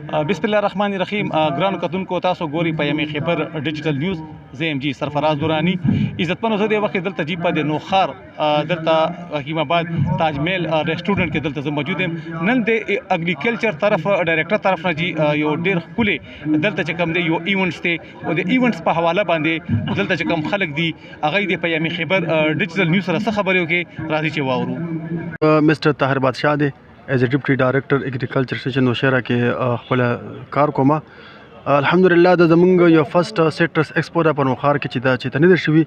بسم الله الرحمن الرحیم. ګرانو کتونکو تاسو ګوري په یمې خبر ډیجیټل نیوز. زه ام جی سرفراز دورانی عزتمنو. زه د وخت دلته جی په د نوخار دلته حکیم آباد تاج محل ریسټورانټ کې دلته موجود یم. نن د اګریکلچر طرف ډایرکټر طرف نه جی یو ډیر خولي دلته چې کوم دی یو ایونټس ته او د ایونټس په حواله باندې دلته چې کوم خلک دی هغه د په یمې خبر ډیجیټل نیوز سره څه خبرې وکي راځي چې واورو. مستر طاهر بادشاہ دی ایز ا ډیپټي ډایرکټر اګریکلچر سټیشن نوشهره کې خپل کار کوم. الحمدلله د زمونږ یو فرست سټرس ایکسپو د په نوخار کې چې دا چې تنه شوی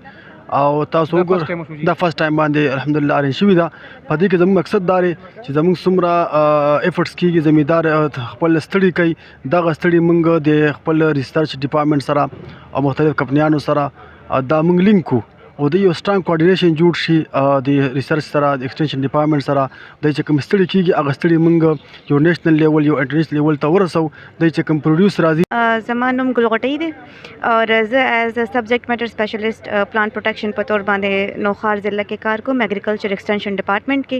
او تاسو وګور دا فرست ټایم باندې الحمدلله ارین شوی دا. په دې کې زموږ مقصد دا دی چې زموږ څومره ایفورټس کیږي زمیندار خپل ستړي کوي دغه ستړي موږ د خپل ریسرچ ډپارټمنټ سره او مختلف کمپنیانو سره دا موږ لینک کو او د یو سترانګ کوارډینیشن جوړ شي د ریسرچ سره د ایکسټنشن ډپارټمنټ سره د چې کوم ستړي کیږي هغه ستړي موږ یو نېشنل لیول یو انټرنیشنل لیول ته ورسو د چې کوم پروډوس راځي. زما نوم ګل غټۍ دی اور زه ایز سبجیکٹ میټر سپیشلسٹ پلانٹ پروټیکشن په تور باندې نوخار ضلع کې کار کوم ایګریکلچر ایکسټنشن ډپارټمنټ کې.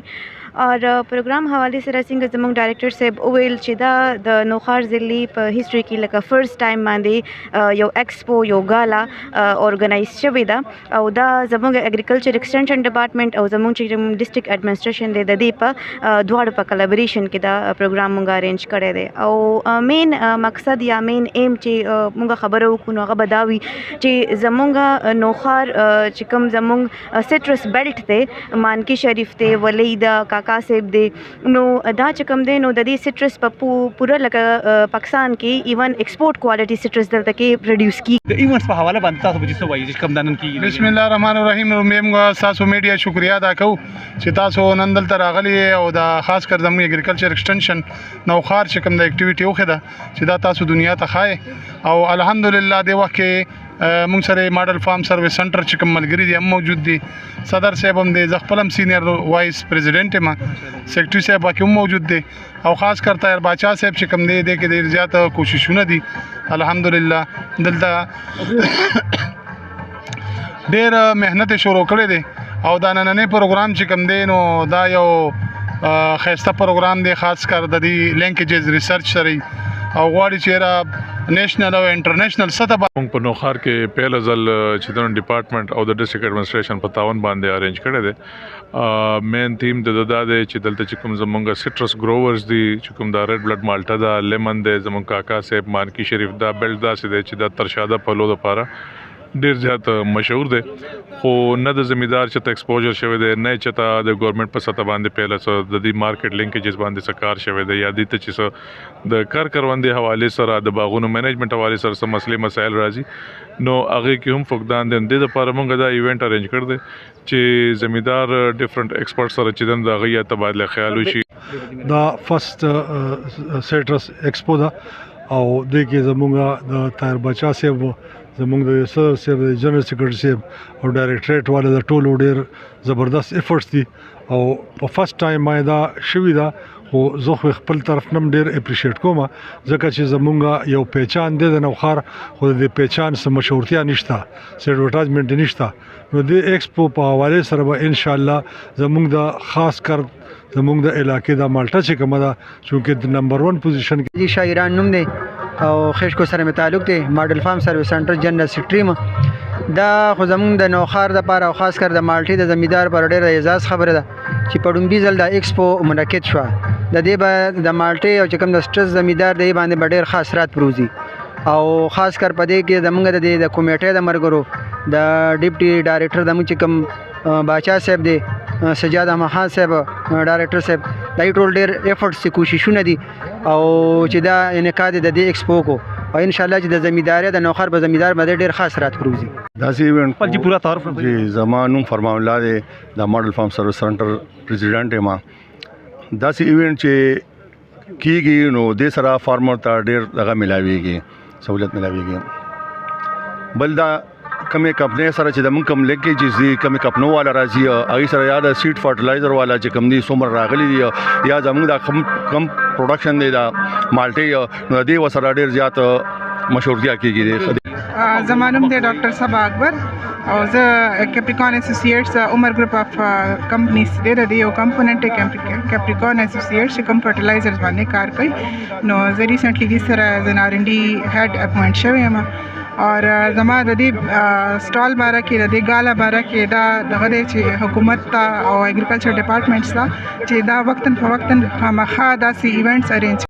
اور پروګرام حواله سره څنګه زموږ ډایرکټر صاحب وویل چې دا د نوخار ضلع په هیستوري کې لکه فرست ټایم باندې یو ایکسپو یو گالا اورګنایز شوی دا او دا زموږ ایګریکلچر ایکسټنشن ډپارټمنټ او زموږ چې ډسټرکټ ایډمنسټریشن دی د دې په دواړو په کلابریشن کې دا پروګرام مونږ ارینج کړی دی. او مین مقصد یا مین ایم چې مونږ خبره وکړو نو هغه به دا وي چې زموږ نوخار چې کوم زموږ سټرس بیلټ دی مانکی شریف دی ولی دا کاکا صاحب دی نو دا چې کوم دی نو د دې سټرس په پوره لکه پاکستان کې ایون ایکسپورټ کوالټي سټرس دلته کې پروډوس کی. د ایونټس په حواله باندې تاسو به څه وایي چې کوم دنن کې. بسم الله الرحمن الرحیم. موږ تاسو میډیا شکریا ادا کوو چې تاسو نن دلته راغلي او دا خاص کر زموږ ایګریکلچر ایکسټنشن نوخار چې کوم د اکټیویټي وخه ده چې دا تاسو دنیا ته خای او الحمدلله د وخت کې مونږ سره ماډل فارم سرویس سنټر چې کوم ملګری دي هم موجود دي. صدر صاحب هم دی، زه خپل هم سینیئر وایس پریزیډنټ یم، سیکرټري صاحب باقي هم موجود دي او خاص کر طاهر بادشاہ صاحب چې کوم دی د کې ډیر زیات کوششونه دي الحمدلله. دلته ډیر مهنت شروع کړی دی او دا نننې پروګرام چې کوم دی نو دا یو خیسته پروګرام دی خاص کر د دې لینکیجز ریسرچ سره او غواړي چې را نېشنل او انټرنیشنل سطح په نوخار کې پیل ځل چې د ډپارټمنټ او د ډسټرکټ ایډمنسټریشن په تعاون باندې ارینج کړی دی. مین تیم د دا دی چې دلته چې کوم زمونږ سټرس ګروورز دي چې کوم دا ریډ بلډ مالټا دا لیمن دی زمونږ کاکا صاحب مانکی شریف دا بیلټ داسې دی چې دا ترشاده پلو لپاره ډیر زیات مشهور دی خو نه د زمیندار چې ته ایکسپوجر شوی دی نه چې ته د ګورنمنت په سطح باندې پیله څه د دې مارکیټ لینکیجز باندې څه کار شوی دی یا دې ته چې څه د کار کروندې حوالې سره د باغونو مینجمنټ حوالې سره څه مسلې مسایل راځي نو هغه کې هم فقدان دی. د لپاره موږ دا ایونت ارینج کړ دی چې زمیندار ډیفرنٹ ایکسپرټ سره چې د هغه یا تبادله خیال وشي. دا فرست سټرس ایکسپو دا او د کې زمونږ د طاهر بادشاہ صاحب زمونږ د صدر صاحب د جنرال سیکرټري صاحب او ډایرکټریټ والا د ټولو ډیر زبردست ایفورټس دي او په فرست ټایم باندې دا شوي دا خو زه خپل طرف نم ډیر اپریشیټ کوم ځکه چې زمونږ یو پہچان دی د نوخار خو د پہچان سم مشهورتیا نشته څه ایډورټایزمنټ نشته نو د ایکسپو په حواله سره به ان شاء الله زمونږ د خاص کر زمونږ د علاقې د مالټا چې کومه ده چونکې د نمبر 1 پوزیشن کې دي شاعران نوم دی او خشکو سره مې تعلق دی ماډل فارم سرویس سنټر جنرال سیکرټري دا خو زمونږ د نوخار دپاره او خاص کر د مالټې د زمیندار پر ډېره اعزاز خبره ده چې په ډومبي ځل د ایکسپو منعقد شوه د دې به د مالټې او چې کوم د سټرس زمیندار دی باندې به ډېر خاص رات پروزي او خاص کر په دې کې زمونږ د کمیټې د مرګرو د ډیپټي ډایرکټر زمونږ چې کوم باچا صاحب دی سجاد احمد خان صاحب ډایرکټر صاحب دا ټول ډېر ایفورټس کوششونه دي او چې دا انعقاد د دې ایکسپو کو او ان شاء الله چې د زمیندار د نوخر په زمیندار باندې ډېر خاص رات پروزي. داسې ایونت خپل جی پورا تعارف جی زما نوم فرمان الله دی د ماډل فارم سرویس سنټر پریزیډنټ یم. داسې ایونت چې کیږي نو د سره فارمر ته ډېر دغه ملاويږي سہولت ملاويږي. بل دا کمې کمپنۍ سره چې د موږ کم لیکیجز دي کمې کمپنو والا راځي هغې سره یا د سیډ فرټیلایزر والا چې کم دي څومره راغلي دي یا زموږ دا کم پروډکشن دی دا مالټې نو د دې ورسره ډېر زیات مشهورتیا کېږي. زما نوم دی ډاکټر صبا اکبر او زه کیپریکان اسوسییټس عمر ګروپ اف کمپنیز دی د یو کمپوننټ کیپریکان اسوسییټس چې کوم فرټیلایزرز باندې کار کوي نو زه ریسنټلی د سره از ان R&D هیډ اپوینټ شوی یم اور زما د دې سټال باره کې د دې ګالا باره کې دا دغه دی چې حکومت ته او اګریکلچر ډپارټمنټس ته چې دا وقتاً فوقتاً خامخا داسې ایونټس ارینج